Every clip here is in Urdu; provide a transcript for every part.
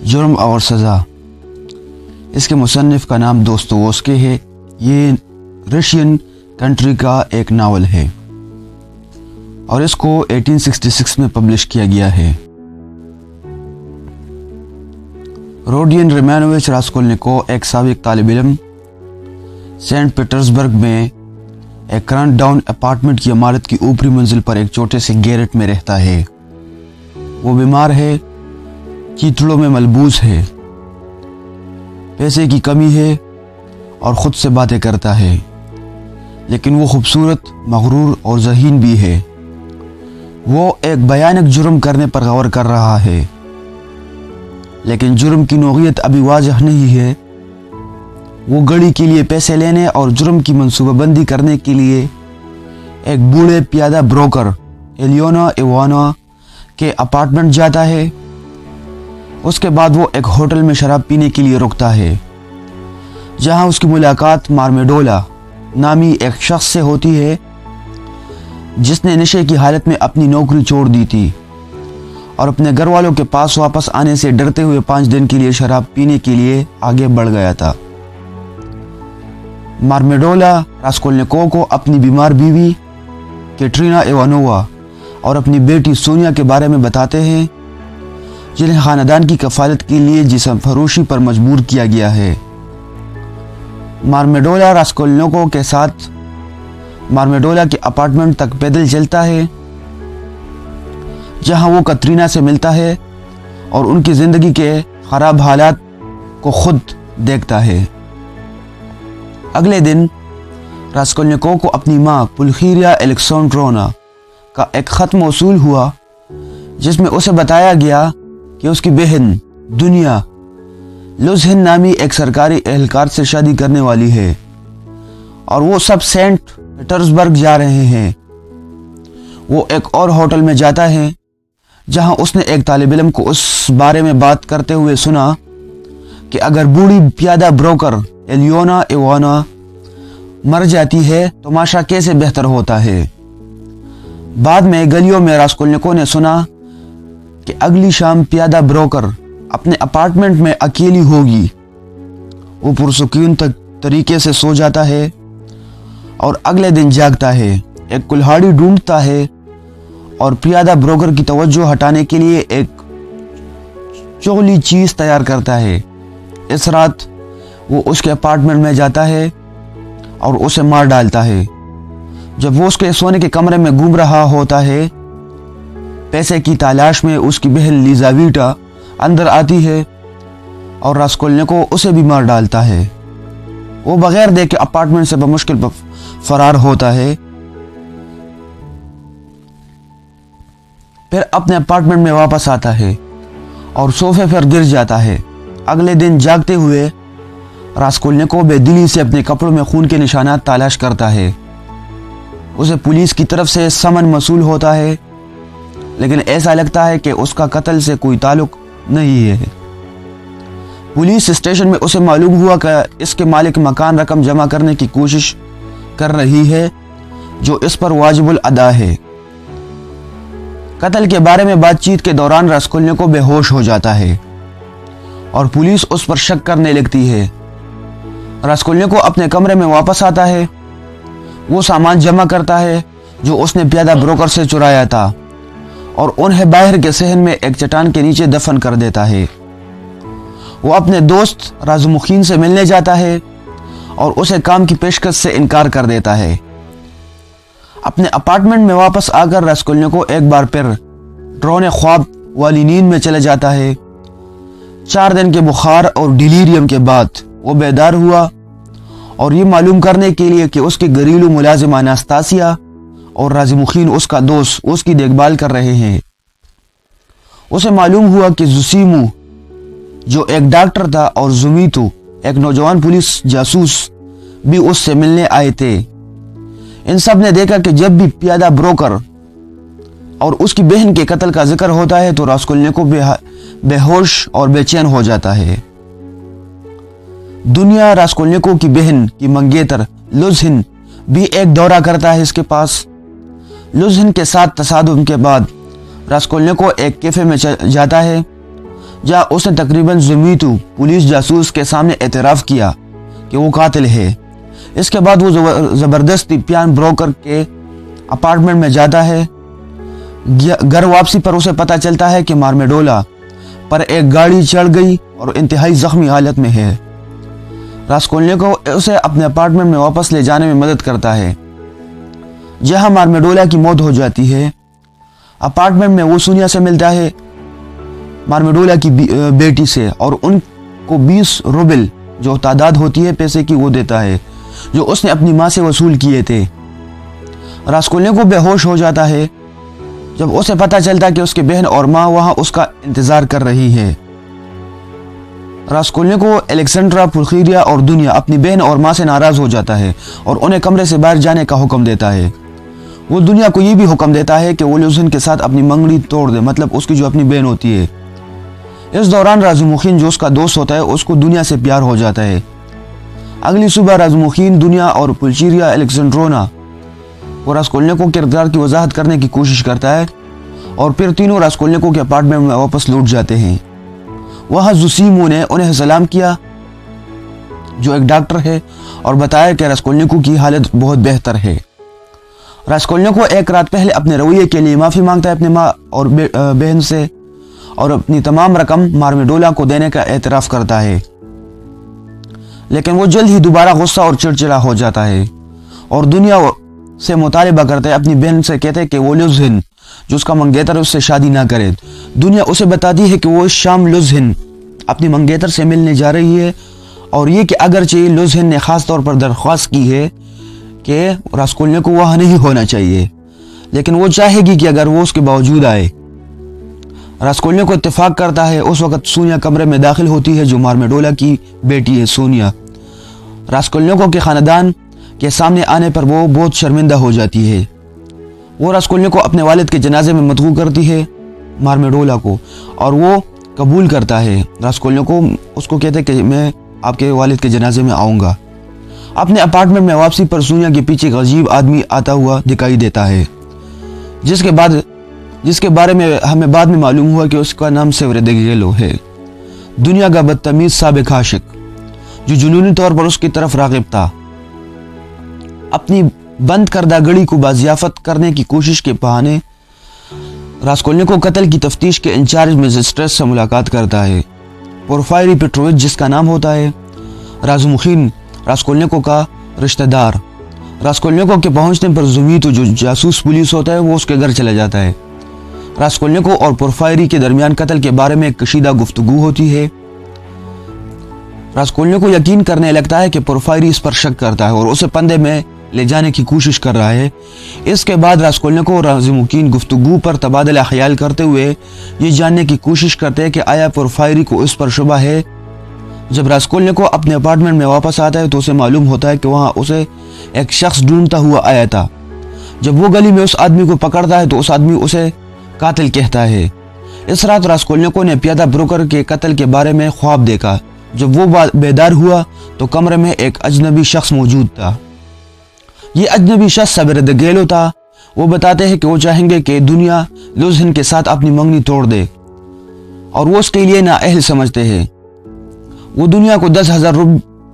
جرم اور سزا۔ اس کے مصنف کا نام دوستویوسکی ہے۔ یہ رشین کنٹری کا ایک ناول ہے اور اس کو 1866 میں پبلش کیا گیا ہے۔ روڈین ریمانووچ راسکولنیکوف ایک سابق طالب علم سینٹ پیٹرزبرگ میں ایک کرنٹ ڈاؤن اپارٹمنٹ کی عمارت کی اوپری منزل پر ایک چھوٹے سے گیرٹ میں رہتا ہے۔ وہ بیمار ہے، چیتڑوں میں ملبوس ہے، پیسے کی کمی ہے اور خود سے باتیں کرتا ہے، لیکن وہ خوبصورت، مغرور اور ذہین بھی ہے۔ وہ ایک بھیانک جرم کرنے پر غور کر رہا ہے، لیکن جرم کی نوعیت ابھی واضح نہیں ہے۔ وہ گڑی کے لیے پیسے لینے اور جرم کی منصوبہ بندی کرنے کے لیے ایک بوڑھے پیادہ بروکر ایلیونا ایوانا کے اپارٹمنٹ جاتا ہے۔ اس کے بعد وہ ایک ہوٹل میں شراب پینے کے لیے رکتا ہے، جہاں اس کی ملاقات مارمیڈولا نامی ایک شخص سے ہوتی ہے جس نے نشے کی حالت میں اپنی نوکری چھوڑ دی تھی اور اپنے گھر والوں کے پاس واپس آنے سے ڈرتے ہوئے 5 دن کے لیے شراب پینے کے لیے آگے بڑھ گیا تھا۔ مارمیڈولا راسکولنیکوف کو اپنی بیمار بیوی کیٹرینا ایوانووا اور اپنی بیٹی سونیا کے بارے میں بتاتے ہیں، جنہیں خاندان کی کفالت کے لیے جسم فروشی پر مجبور کیا گیا ہے۔ مارمیڈولا راسکولنیکوف کے ساتھ مارمیڈولا کے اپارٹمنٹ تک پیدل چلتا ہے، جہاں وہ کترینا سے ملتا ہے اور ان کی زندگی کے خراب حالات کو خود دیکھتا ہے۔ اگلے دن راسکولنیکوف کو اپنی ماں پلخیریا الیکسانڈرونا کا ایک خط موصول ہوا، جس میں اسے بتایا گیا کہ اس کی بہن دنیا لوزہن نامی ایک سرکاری اہلکار سے شادی کرنے والی ہے اور وہ سب سینٹ پیٹرزبرگ جا رہے ہیں۔ وہ ایک اور ہوٹل میں جاتا ہے، جہاں اس نے ایک طالب علم کو اس بارے میں بات کرتے ہوئے سنا کہ اگر بوڑھی پیادہ بروکر ایلیونا ایوانا مر جاتی ہے تو معاشرہ کیسے بہتر ہوتا ہے۔ بعد میں گلیوں میں راسکولنیکوف نے سنا کہ اگلی شام پیادہ بروکر اپنے اپارٹمنٹ میں اکیلی ہوگی۔ وہ پرسکون طریقے سے سو جاتا ہے اور اگلے دن جاگتا ہے، ایک کلہاڑی ڈھونڈتا ہے اور پیادہ بروکر کی توجہ ہٹانے کے لیے ایک چغلی چیز تیار کرتا ہے۔ اس رات وہ اس کے اپارٹمنٹ میں جاتا ہے اور اسے مار ڈالتا ہے۔ جب وہ اس کے سونے کے کمرے میں گھوم رہا ہوتا ہے، پیسے کی تلاش میں اس کی بہن لیزاویٹا اندر آتی ہے اور راسکولنیکوف اسے بھی مار ڈالتا ہے۔ وہ بغیر دیکھے اپارٹمنٹ سے بمشکل فرار ہوتا ہے، پھر اپنے اپارٹمنٹ میں واپس آتا ہے اور صوفے پر گر جاتا ہے۔ اگلے دن جاگتے ہوئے راسکولنیکوف بے دلی سے اپنے کپڑوں میں خون کے نشانات تلاش کرتا ہے۔ اسے پولیس کی طرف سے سمن موصول ہوتا ہے، لیکن ایسا لگتا ہے کہ اس کا قتل سے کوئی تعلق نہیں ہے۔ پولیس اسٹیشن میں اسے معلوم ہوا کہ اس کے مالک مکان رقم جمع کرنے کی کوشش کر رہی ہے جو اس پر واجب الادا ہے۔ قتل کے بارے میں بات چیت کے دوران راسکولنیکوف بے ہوش ہو جاتا ہے اور پولیس اس پر شک کرنے لگتی ہے۔ راسکولنیکوف اپنے کمرے میں واپس آتا ہے۔ وہ سامان جمع کرتا ہے جو اس نے پیادہ بروکر سے چرایا تھا اور انہیں باہر کے صحن میں ایک چٹان کے نیچے دفن کر دیتا ہے۔ وہ اپنے دوست رازمخین سے ملنے جاتا ہے اور اسے کام کی پیشکش سے انکار کر دیتا ہے۔ اپنے اپارٹمنٹ میں واپس آ کر راسکولنیکوف ایک بار پھر ڈرونے خواب والی نیند میں چلے جاتا ہے۔ 4 دن کے بخار اور ڈیلیریم کے بعد وہ بیدار ہوا اور یہ معلوم کرنے کے لیے کہ اس کی گھریلو ملازمہ اناستاسیا اور رازمخین اس کا دوست اس کی دیکھ بھال کر رہے ہیں۔ اسے معلوم ہوا کہ زوسیمو جو ایک ڈاکٹر تھا اور زومیتو ایک نوجوان پولیس جاسوس بھی اس سے ملنے آئے تھے۔ ان سب نے دیکھا کہ جب بھی پیادہ بروکر اور اس کی بہن کے قتل کا ذکر ہوتا ہے تو راسکولنیکوف بے ہوش اور بے چین ہو جاتا ہے۔ دنیا راسکولنیکوف کی بہن کی منگیتر لوزہن بھی ایک دورہ کرتا ہے اس کے پاس۔ لوزہن کے ساتھ تصادم کے بعد راسکولنیکو ایک کیفے میں جاتا ہے جہاں اس نے تقریباً زمیتو پولیس جاسوس کے سامنے اعتراف کیا کہ وہ قاتل ہے۔ اس کے بعد وہ زبردستی پیان بروکر کے اپارٹمنٹ میں جاتا ہے۔ گھر واپسی پر اسے پتہ چلتا ہے کہ مارمیڈولا پر ایک گاڑی چڑھ گئی اور انتہائی زخمی حالت میں ہے۔ راسکولنیکو اسے اپنے اپارٹمنٹ میں واپس لے جانے میں مدد کرتا ہے جہاں مارمیڈولا کی موت ہو جاتی ہے۔ اپارٹمنٹ میں وہ سونیا سے ملتا ہے، مارمیڈولا کی بیٹی سے، اور ان کو 20 روبل جو تعداد ہوتی ہے پیسے کی وہ دیتا ہے جو اس نے اپنی ماں سے وصول کیے تھے۔ راسکولنیکو بے ہوش ہو جاتا ہے جب اسے پتہ چلتا کہ اس کی بہن اور ماں وہاں اس کا انتظار کر رہی ہے۔ راسکولنیکو الیگزینڈرا، پلخیریا اور دنیا اپنی بہن اور ماں سے ناراض ہو جاتا ہے اور انہیں کمرے سے باہر جانے کا حکم دیتا ہے۔ وہ دنیا کو یہ بھی حکم دیتا ہے کہ وہ لوزن کے ساتھ اپنی منگنی توڑ دے، مطلب اس کی جو اپنی بہن ہوتی ہے۔ اس دوران رازومخین جو اس کا دوست ہوتا ہے اس کو دنیا سے پیار ہو جاتا ہے۔ اگلی صبح رازومخین، دنیا اور پلچیریا الیگزینڈرونا وہ راسکولنیکو کے کردار کی وضاحت کرنے کی کوشش کرتا ہے اور پھر تینوں راسکولنیکو کے اپارٹمنٹ میں واپس لوٹ جاتے ہیں۔ وہاں زوسیمو نے انہیں سلام کیا جو ایک ڈاکٹر ہے اور بتایا کہ راسکولنیکو کی حالت بہت بہتر ہے۔ راسکولنیکو ایک رات پہلے اپنے رویے کے لیے معافی مانگتا ہے اپنی ماں اور بہن سے اور اپنی تمام رقم مارمیڈولا کو دینے کا اعتراف کرتا ہے، لیکن وہ جلد ہی دوبارہ غصہ اور چڑچڑا ہو جاتا ہے اور دنیا سے مطالبہ کرتا ہے، اپنی بہن سے کہتے ہیں کہ وہ لوزہن جو اس کا منگیتر ہے اس سے شادی نہ کرے۔ دنیا اسے بتاتی ہے کہ وہ اس شام لوزہن اپنی منگیتر سے ملنے جا رہی ہے اور یہ کہ اگرچہ لوزہن نے خاص طور پر درخواست کی ہے کہ راسکولنیکو وہاں نہیں ہونا چاہیے، لیکن وہ چاہے گی کہ اگر وہ اس کے باوجود آئے۔ راسکولنیکو اتفاق کرتا ہے۔ اس وقت سونیا کمرے میں داخل ہوتی ہے جو مارمیڈولا کی بیٹی ہے۔ سونیا راسکولنیکو کے خاندان کے سامنے آنے پر وہ بہت شرمندہ ہو جاتی ہے۔ وہ راسکولنیکو اپنے والد کے جنازے میں مدعو کرتی ہے مارمیڈولا کو اور وہ قبول کرتا ہے۔ راسکولنیکو اس کو کہتے کہ میں آپ کے والد کے جنازے میں آؤں گا۔ اپنے اپارٹمنٹ میں واپسی پر سونیا کے پیچھے ایک عجیب آدمی آتا ہوا دکھائی دیتا ہے جس کے بارے میں ہمیں بعد میں معلوم ہوا کہ اس کا نام سیوریدگیلو ہے، دنیا کا بدتمیز سابق عاشق جو جنونی طور پر اس کی طرف راغب تھا۔ اپنی بند کردہ گڑی کو بازیافت کرنے کی کوشش کے بہانے راسکولنیکو قتل کی تفتیش کے انچارج مجسٹریٹ سے ملاقات کرتا ہے، پورفائری پیٹرووچ جس کا نام ہوتا ہے رازومخین، راسکولنیکو کا رشتہ دار۔ راسکولنیکو کے پہنچنے پر زمیتو جو جاسوس پولیس ہوتا ہے وہ اس کے گھر چلا جاتا ہے۔ راسکولنیکو اور پورفائری کے درمیان قتل کے بارے میں ایک کشیدہ گفتگو ہوتی ہے۔ راسکولنیکو یقین کرنے لگتا ہے کہ پورفائری اس پر شک کرتا ہے اور اسے پندے میں لے جانے کی کوشش کر رہا ہے۔ اس کے بعد راسکولنیکو اور رازومخین گفتگو پر تبادلہ خیال کرتے ہوئے یہ جاننے کی کوشش کرتے ہیں کہ آیا پورفائری کو اس پر شبہ ہے۔ جب راسکولنیکو اپنے اپارٹمنٹ میں واپس آتا ہے تو اسے معلوم ہوتا ہے کہ وہاں اسے ایک شخص ڈھونڈتا ہوا آیا تھا۔ جب وہ گلی میں اس آدمی کو پکڑتا ہے تو اس آدمی اسے قاتل کہتا ہے۔ اس رات راسکولنیکو نے پیادہ بروکر کے قتل کے بارے میں خواب دیکھا۔ جب وہ بیدار ہوا تو کمرے میں ایک اجنبی شخص موجود تھا۔ یہ اجنبی شخص سیوریدگیلو تھا۔ وہ بتاتے ہیں کہ وہ چاہیں گے کہ دنیا لوزہن کے ساتھ اپنی منگنی توڑ دے اور وہ اس کے لیے نااہل سمجھتے ہیں۔ وہ دنیا کو 10,000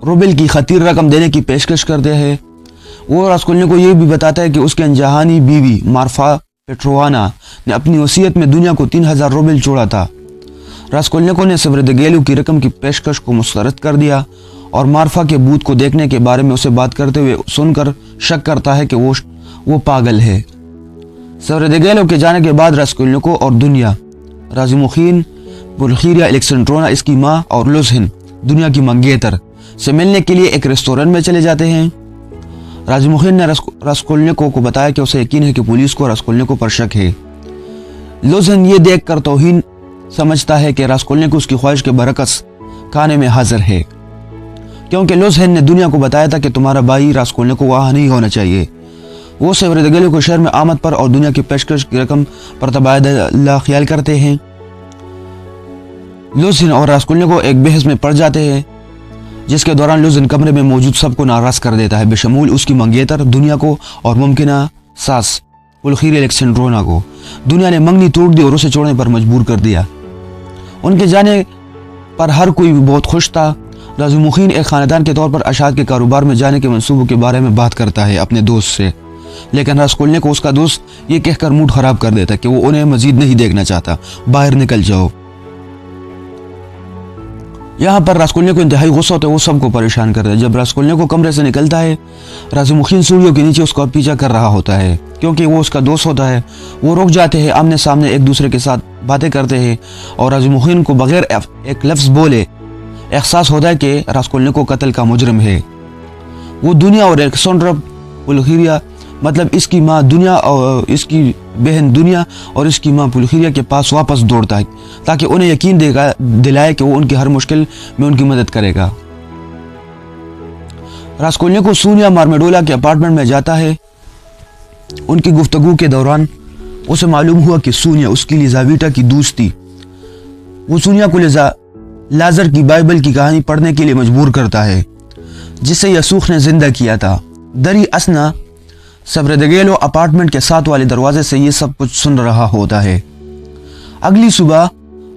روبل کی خطیر رقم دینے کی پیشکش کرتے ہیں۔ وہ راسکولنیکو کو یہ بھی بتاتا ہے کہ اس کی انجہانی بیوی مارفا پیٹروانا نے اپنی وصیت میں دنیا کو 3,000 روبل چھوڑا تھا۔ راسکولنیکو نے سیوریدگیلو کی رقم کی پیشکش کو مسترد کر دیا اور مارفا کے بھوت کو دیکھنے کے بارے میں اسے بات کرتے ہوئے سن کر شک کرتا ہے کہ وہ پاگل ہے۔ سیوریدگیلو کے جانے کے بعد راسکولنیکو اور دنیا رازومخین، پلخیریا الیگزینڈرونا اس کی ماں اور لوزہن دنیا کی منگیتر سے ملنے کے لیے ایک ریسٹورنٹ میں چلے جاتے ہیں۔ رازومخین نے راسکولنیکو کو بتایا کہ اسے یقین ہے کہ پولیس کو راسکولنیکو پر شک ہے۔ لوزہن یہ دیکھ کر توہین سمجھتا ہے کہ راسکولنیکو اس کی خواہش کے برعکس کھانے میں حاضر ہے، کیونکہ لوزہن نے دنیا کو بتایا تھا کہ تمہارا بھائی راسکولنیکو وہاں نہیں ہونا چاہیے۔ وہ سیوریدگیلو کو شہر میں آمد پر اور دنیا کی پیشکش کی رقم پر تبادلہ خیال کرتے ہیں۔ لوزہن اور راسکولنیکو ایک بحث میں پڑ جاتے ہیں جس کے دوران لوزہن کمرے میں موجود سب کو ناراض کر دیتا ہے، بشمول اس کی منگیتر دنیا کو اور ممکنہ ساس پلخیریا الیگزینڈرونا کو۔ دنیا نے منگنی توڑ دی اور اسے چھوڑنے پر مجبور کر دیا۔ ان کے جانے پر ہر کوئی بہت خوش تھا۔ راسمخین ایک خاندان کے طور پر اشاعت کے کاروبار میں جانے کے منصوبوں کے بارے میں بات کرتا ہے اپنے دوست سے، لیکن راسکولنیکوف اس کا دوست یہ کہہ کر موڈ خراب کر دیتا کہ وہ انہیں مزید نہیں دیکھنا چاہتا، باہر نکل جاؤ۔ یہاں پر راسکولنیکوف انتہائی غصہ ہوتا ہے، وہ سب کو پریشان کرتا ہے۔ جب راسکولنیکوف کمرے سے نکلتا ہے، راسمخین سوڑیوں کے نیچے اس کا پیچھا کر رہا ہوتا ہے، کیونکہ وہ اس کا دوست ہوتا ہے۔ وہ رک جاتے ہیں، آمنے سامنے ایک دوسرے کے ساتھ باتیں کرتے ہیں، اور راسمخین کو بغیر ایک لفظ بولے احساس ہوتا ہے کہ راسکولنیکوف قتل کا مجرم ہے۔ وہ دنیا اور الیکسانڈرا پولخیریا، مطلب اس کی ماں دنیا اور اس کی بہن دنیا اور اس کی ماں پولخیریا کے پاس واپس دوڑتا ہے تاکہ انہیں یقین دلائے کہ وہ ان کی ہر مشکل میں ان کی مدد کرے گا۔ راسکولنیکوف سونیا مارمیڈولا کے اپارٹمنٹ میں جاتا ہے۔ ان کی گفتگو کے دوران اسے معلوم ہوا کہ سونیا اس کی لیزاویٹا کی دوست تھی۔ وہ سونیا کو لازر کی بائبل کی کہانی پڑھنے کے لیے مجبور کرتا ہے جسے یسوع نے زندہ کیا تھا۔ دری اسنا سبردگیلو اپارٹمنٹ کے ساتھ والے دروازے سے یہ سب کچھ سن رہا ہوتا ہے۔ اگلی صبح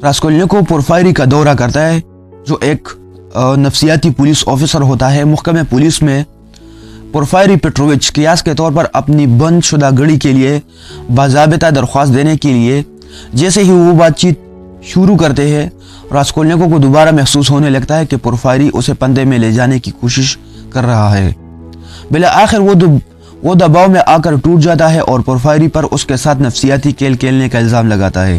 راسکولنیکوف پورفائری کا دورہ کرتا ہے، جو ایک نفسیاتی پولیس آفیسر ہوتا ہے۔ محکمہ پولیس میں پورفائری پیٹرووچ قیاس کے طور پر اپنی بند شدہ گڑی کے لیے باضابطہ درخواست دینے کے لیے جیسے ہی وہ بات چیت شروع کرتے ہیں، راسکولنیکوف کو دوبارہ محسوس ہونے لگتا ہے کہ پورفائری اسے پندے میں لے جانے کی کوشش کر رہا ہے۔ بالآخر وہ دباؤ میں آ کر ٹوٹ جاتا ہے اور پورفائری پر اس کے ساتھ نفسیاتی کھیل کھیلنے کا الزام لگاتا ہے۔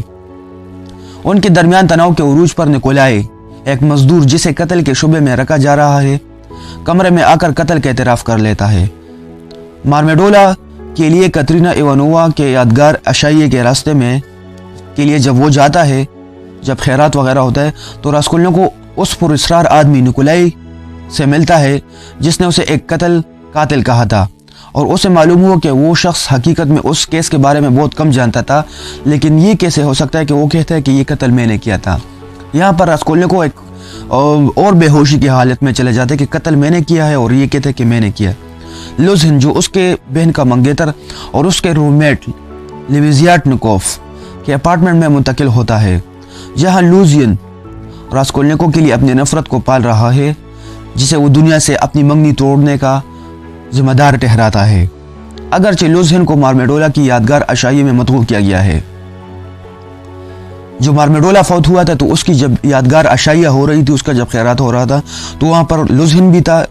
ان کے درمیان تناؤ کے عروج پر نکولائے، ایک مزدور جسے قتل کے شبے میں رکھا جا رہا ہے، کمرے میں آ کر قتل کا اعتراف کر لیتا ہے۔ مارمیڈولا کے لیے کترینا ایوانووا کے یادگار عشائیے کے راستے میں کے لیے جب وہ جاتا ہے، جب خیرات وغیرہ ہوتا ہے، تو راسکولنیکوف اس پر اصرار آدمی نکولائی سے ملتا ہے جس نے اسے ایک قاتل کہا تھا، اور اسے معلوم ہوا کہ وہ شخص حقیقت میں اس کیس کے بارے میں بہت کم جانتا تھا، لیکن یہ کیسے ہو سکتا ہے کہ وہ کہتا ہے کہ یہ قتل میں نے کیا تھا۔ یہاں پر راسکولنیکوف ایک اور بے ہوشی کی حالت میں چلے جاتے کہ قتل میں نے کیا ہے، اور یہ کہتے کہ میں نے کیا۔ لوزھن، جو اس کے بہن کا منگیتر اور اس کے روم میٹ لیویزیاٹنکوف کے اپارٹمنٹ میں منتقل ہوتا ہے، جہاں لوزھن راسکولنیکوف کے لیے اپنی نفرت کو پال رہا ہے، جسے وہ دنیا سے اپنی منگنی توڑنے کا ذمہ دار ٹھہراتا ہے، اگرچہ لوزھن کو مارمیڈولا کی یادگار عشائیے میں مدعو کیا گیا ہے۔ جو مارمیڈولا فوت ہوا تھا تو اس کی جب یادگار عشائیہ ہو رہی تھی، اس کا جب خیرات ہو رہا تھا، تو وہاں پر لوزھن بھی تھا،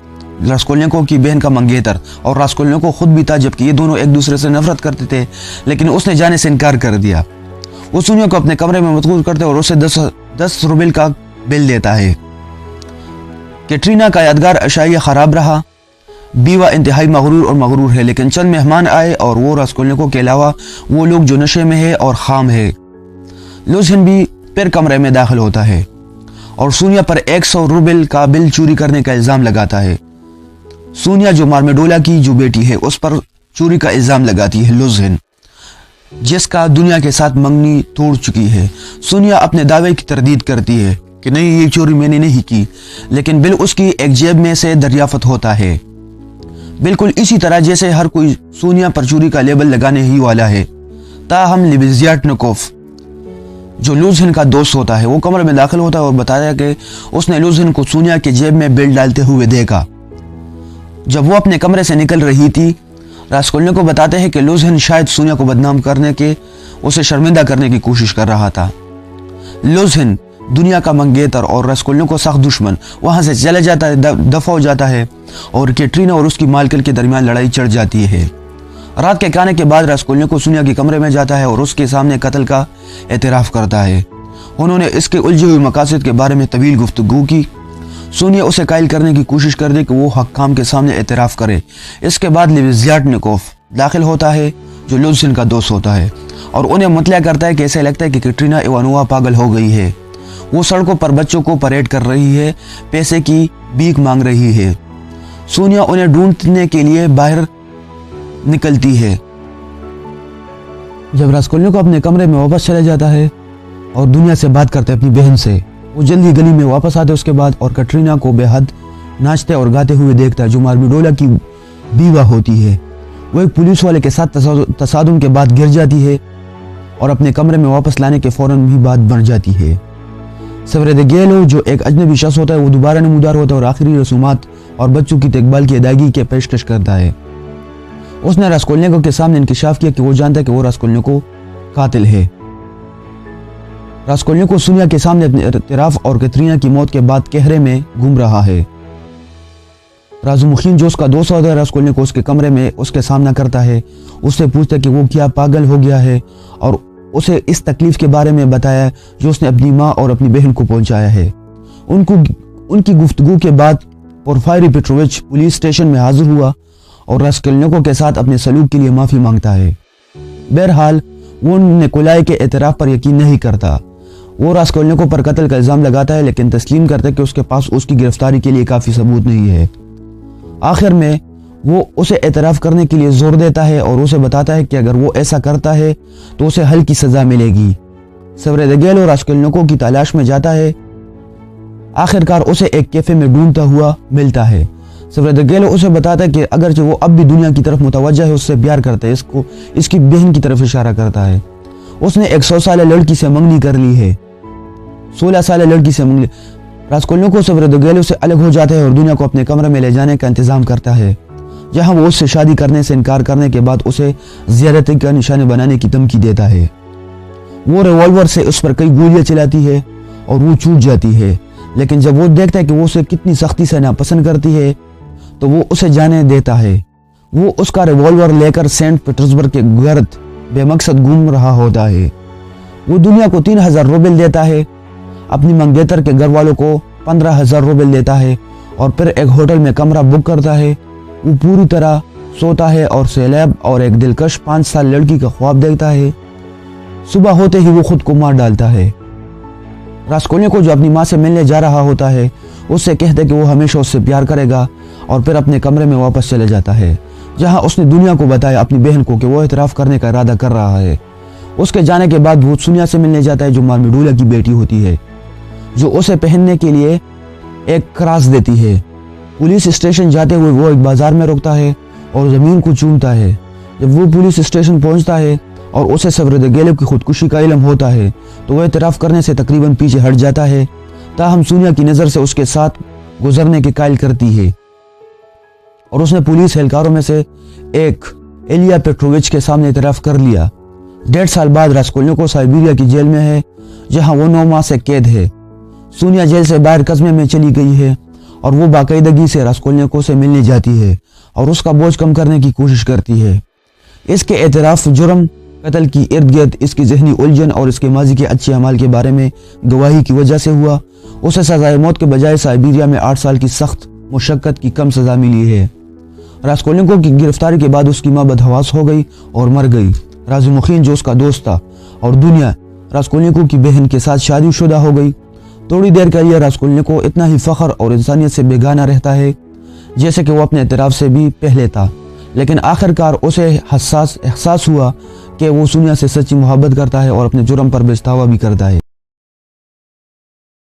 راسکولنیکوف کی بہن کا منگیتر، اور راسکولنیکوف خود بھی تھا، جبکہ یہ دونوں ایک دوسرے سے نفرت کرتے تھے، لیکن اس نے جانے سے انکار کر دیا۔ وہ سونیا کو اپنے کمرے میں مدعو کرتے اور اسے 10 روبل کا بل دیتا ہے۔ کیٹرینا کا یادگار عشائیہ خراب رہا۔ بیوہ انتہائی مغرور ہے، لیکن چند مہمان آئے اور وہ راسکولنیکوف کے علاوہ وہ لوگ جو نشے میں ہے اور خام ہے۔ لوزھن بھی پھر کمرے میں داخل ہوتا ہے اور سونیا پر 100 روبل کا بل چوری کرنے کا الزام لگاتا ہے۔ سونیا، جو مارمیڈولا کی جو بیٹی ہے، اس پر چوری کا الزام لگاتی ہے لوزھن، جس کا دنیا کے ساتھ منگنی توڑ چکی ہے۔ سونیا اپنے دعوے کی تردید کرتی ہے کہ نہیں، یہ چوری میں نے نہیں کی، لیکن بل اس کی ایک جیب میں سے دریافت ہوتا ہے، بالکل اسی طرح جیسے ہر کوئی سونیا پر چوری کا لیبل لگانے ہی والا ہے۔ تاہم لیویزیاٹنکوف، جو لوزھن کا دوست ہوتا ہے، وہ کمرے میں داخل ہوتا ہے اور بتایا کہ اس نے لوزھن کو سونیا کے جیب میں بل ڈالتے ہوئے دیکھا جب وہ اپنے کمرے سے نکل رہی تھی۔ راسکولنیکوف بتاتے ہیں کہ لوزھن شاید سونیا کو بدنام کرنے کے، اسے شرمندہ کرنے کی کوشش کر رہا تھا۔ لوزھن، دنیا کا منگیتر اور راسکولنیکوف سخت دشمن، وہاں سے چلا جاتا ہے، دفع ہو جاتا ہے، اور کیٹرینا اور اس کی مالکن کے درمیان لڑائی چڑھ جاتی ہے۔ رات کے کھانے کے بعد راسکولنیکوف سونیا کے کمرے میں جاتا ہے اور اس کے سامنے قتل کا اعتراف کرتا ہے۔ انہوں نے اس کے الجھے ہوئے مقاصد کے بارے میں طویل گفتگو کی۔ سونیا اسے قائل کرنے کی کوشش کرتی کہ وہ حکام کے سامنے اعتراف کرے۔ اس کے بعد لیویزیاٹنکوف داخل ہوتا ہے، جو لوزھن کا دوست ہوتا ہے، اور انہیں مطلع کرتا ہے کہ ایسا لگتا ہے کہ کیٹرینا ایوانووا پاگل ہو گئی ہے۔ وہ سڑکوں پر بچوں کو پریڈ کر رہی ہے، پیسے کی بھیک مانگ رہی ہے۔ سونیا انہیں ڈھونڈنے کے لیے باہر نکلتی ہے۔ جب راسکولنیکوف اپنے کمرے میں واپس چلا جاتا ہے اور دنیا سے بات کرتے اپنی بہن سے، وہ جلدی گلی میں واپس آتے اس کے بعد، اور کیٹرینا کو بے حد ناچتے اور گاتے ہوئے دیکھتا ہے، جو مارمیڈولا کی بیوہ ہوتی ہے۔ وہ ایک پولیس والے کے ساتھ تصادم کے بعد گر جاتی ہے، اور اپنے کمرے میں واپس لانے کے فوراً بھی بات بن جاتی ہے۔ سوریدگیلو جو ایک اجنبی شخص ہوتا ہے وہ دوبارہ نمودار ہوتا ہے اور آخری رسومات اور بچوں کی دیکھ بھال کی ادائیگی کی پیشکش کرتا ہے۔ اس نے راسکولنیکو کے سامنے انکشاف کیا کہ وہ جانتا ہے کہ وہ راسکولنیکو قاتل ہے۔ راسکولنیکو سونیا کے سامنے اپنے اعتراف اور کترینا کی موت کے بعد کہرے میں گھوم رہا ہے۔ رازومخین جو اس کا دوست ہوتا ہے راسکولنیکو اس کے کمرے میں اس کے سامنا کرتا ہے، اس سے پوچھتا ہے کہ وہ کیا پاگل ہو گیا ہے اور اسے اس تکلیف کے بارے میں بتایا جو اس نے اپنی ماں اور اپنی بہن کو پہنچایا ہے۔ ان کی گفتگو کے بعد پورفائری پیٹرووچ پولیس اسٹیشن میں حاضر ہوا اور راسکولنیکو کے ساتھ اپنے سلوک کے لیے معافی مانگتا ہے۔ بہرحال وہ نیکولائی کے اعتراف پر یقین نہیں کرتا۔ وہ راسکولنیکو پر قتل کا الزام لگاتا ہے لیکن تسلیم کرتا ہے کہ اس کے پاس اس کی گرفتاری کے لیے کافی ثبوت نہیں ہے۔ آخر میں وہ اسے اعتراف کرنے کے لیے زور دیتا ہے اور اسے بتاتا ہے کہ اگر وہ ایسا کرتا ہے تو اسے ہلکی سزا ملے گی۔ سوریدگیلو راسکولنیکو کی تلاش میں جاتا ہے، آخرکار اسے ایک کیفے میں ڈھونڈتا ہوا ملتا ہے۔ سوریدگیلو اسے بتاتا ہے کہ اگرچہ وہ اب بھی دنیا کی طرف متوجہ ہے، اس سے پیار کرتا ہے، اس کی بہن کی طرف اشارہ کرتا ہے۔ اس نے ایک 100 سالہ لڑکی سے منگنی کر لی ہے، 16 سالہ لڑکی سے منگنی۔ راسکولنیکو سوریدگیلو سے الگ ہو جاتا ہے اور دنیا کو اپنے کمرے میں لے جانے کا انتظام کرتا ہے، جہاں وہ اس سے شادی کرنے سے انکار کرنے کے بعد اسے زیادتی کا نشانہ بنانے کی دھمکی دیتا ہے۔ وہ ریوالور سے اس پر کئی گولیاں چلاتی ہے اور وہ چوٹ جاتی ہے، لیکن جب وہ دیکھتا ہے کہ وہ اسے کتنی سختی سے ناپسند کرتی ہے تو وہ اسے جانے دیتا ہے۔ وہ اس کا ریوالور لے کر سینٹ پیٹرزبرگ کے گرد بے مقصد گھوم رہا ہوتا ہے۔ وہ دنیا کو 3000 روبل دیتا ہے، اپنی منگیتر کے گھر والوں کو 15000 روبل دیتا ہے اور پھر ایک ہوٹل میں کمرہ بک کرتا ہے۔ وہ پوری طرح سوتا ہے اور سیلیب اور ایک دلکش 5 سال لڑکی کا خواب دیکھتا ہے۔ صبح ہوتے ہی وہ خود کو مار ڈالتا ہے۔ راسکولنیکو جو اپنی ماں سے ملنے جا رہا ہوتا ہے اس سے کہتا ہے کہ وہ ہمیشہ اس سے پیار کرے گا اور پھر اپنے کمرے میں واپس چلے جاتا ہے، جہاں اس نے دنیا کو بتایا اپنی بہن کو کہ وہ اعتراف کرنے کا ارادہ کر رہا ہے۔ اس کے جانے کے بعد وہ سونیا سے ملنے جاتا ہے جو مارمیڈولا کی بیٹی ہوتی ہے، جو اسے پہننے کے لیے ایک کراس دیتی ہے۔ پولیس اسٹیشن جاتے ہوئے وہ ایک بازار میں رکتا ہے اور زمین کو چومتا ہے۔ جب وہ پولیس اسٹیشن پہنچتا ہے اور اسے سوریدگیلو کی خودکشی کا علم ہوتا ہے تو وہ اعتراف کرنے سے تقریباً پیچھے ہٹ جاتا ہے، تاہم سونیا کی نظر سے اس کے ساتھ گزرنے کے قائل کرتی ہے اور اس نے پولیس اہلکاروں میں سے ایک ایلیا پیٹرووچ کے سامنے اعتراف کر لیا۔ 1.5 سال بعد راسکولنیکو سائبیریا کی جیل میں ہے، جہاں وہ 9 ماہ سے قید ہے۔ سونیا جیل سے باہر قصبے میں چلی گئی ہے اور وہ باقاعدگی سے راسکولنیکو سے ملنے جاتی ہے اور اس کا بوجھ کم کرنے کی کوشش کرتی ہے۔ اس کے اعتراف جرم قتل کی ارد گرد اس کی ذہنی الجھن اور اس کے ماضی کے اچھے اعمال کے بارے میں گواہی کی وجہ سے ہوا۔ اسے سزائے موت کے بجائے سائبیریا میں 8 سال کی سخت مشقت کی کم سزا ملی ہے۔ راسکولنیکو کی گرفتاری کے بعد اس کی ماں بدحواس ہو گئی اور مر گئی۔ رازومخین جو اس کا دوست تھا اور دنیا راسکولنیکو کی بہن کے ساتھ شادی شدہ ہو گئی۔ تھوڑی دیر کے لیے راسکولنیکو اتنا ہی فخر اور انسانیت سے بیگانہ رہتا ہے جیسے کہ وہ اپنے اعتراف سے بھی پہلے تھا، لیکن آخرکار اسے احساس ہوا کہ وہ سونیا سے سچی محبت کرتا ہے اور اپنے جرم پر پچھتاوا بھی کرتا ہے۔